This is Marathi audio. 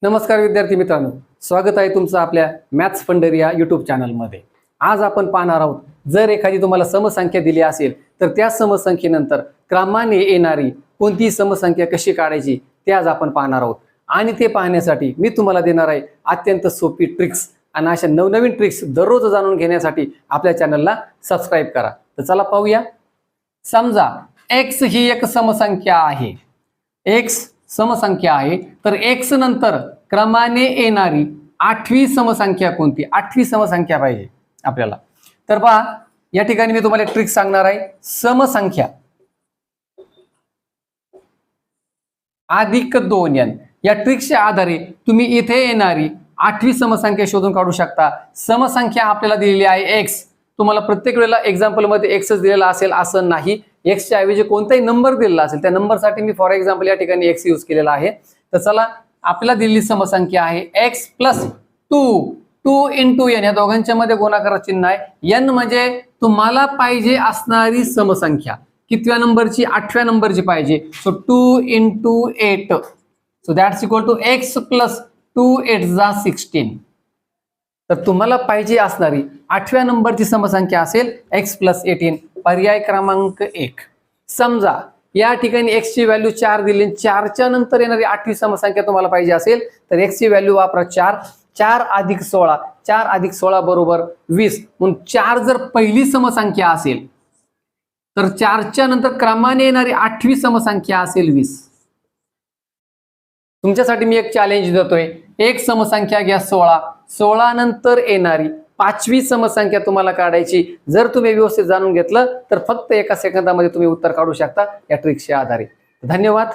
नमस्कार विद्यार्थी मित्रांनो, स्वागत आहे तुमचं आपल्या मॅथ्स फंडर या यूट्यूब चॅनलमध्ये। आज आपण पाहणार आहोत, जर एखादी तुम्हाला समसंख्या दिली असेल तर त्या समसंख्येनंतर क्रमाने येणारी कोणती समसंख्या कशी काढायची ते आज आपण पाहणार आहोत। आणि ते पाहण्यासाठी मी तुम्हाला देणार आहे अत्यंत सोपी ट्रिक्स, आणि अशा नवनवीन ट्रिक्स दररोज जाणून घेण्यासाठी आपल्या चॅनलला सबस्क्राइब करा। तर चला पाहूया। समजा x ही एक समसंख्या आहे, x समसंख्या आहे, तर x नंतर क्रमाने येणारी आठवी समसंख्या कोणती? आठवी समसंख्या पाहिजे आपल्याला। तर पहा, या ठिकाणी मी तुम्हाला एक ट्रिक सांगणार आहे। समसंख्या अधिक 2n या ट्रिकच्या आधारे तुम्ही इथे येणारी आठवी समसंख्या शोधून काढू शकता। समसंख्या आपल्याला दिलेली आहे x, तुम्हाला प्रत्येक वेळेला एक्झाम्पल मध्ये x दिलेला असेल असं नाही, x च्या ऐवजी कोणताही नंबर दिलेला असेल त्या नंबर साठी मी फॉर एक्झाम्पल या ठिकाणी x यूज केलेला आहे। तर चला, आपल्याला दिलेली समसंख्या आहे x + 2 2 × n, या दोघांच्या मध्ये गुणाकाराचे चिन्ह आहे। n म्हणजे तुम्हाला पाहिजे असणारी समसंख्या कितव्या नंबरची? 8व्या नंबरची पाहिजे। So 2 × 8, so that's equal to x + 2 8 जा 16। तर तुम्हाला पाहिजे असणारी 8व्या नंबरची समसंख्या असेल x + 18, पर्याय क्रमांक 1। समजा या ठिकाणी x ची व्हॅल्यू 4 दिली, 4 च्या नंतर येणारी 8वी समसंख्या तुम्हाला पाहिजे असेल तर x ची व्हॅल्यू वापरा 4, 4 + 16, 4 + 16 = 20। म्हणून 4 जर पहिली समसंख्या असेल तर 4 च्या नंतर क्रमाने येणारी 8वी समसंख्या असेल 20। तुमच्यासाठी मी एक चॅलेंज देतोय, एक समसंख्या घ्या 16, 16 नंतर येणारी 5वी समसंख्या तुम्हाला काढायची। जर तुम्ही व्यवस्थित जाणून घेतलं तर फक्त एका सेकंदामध्ये तुम्ही उत्तर काढू शकता या ट्रिक्सच्या आधारे। धन्यवाद।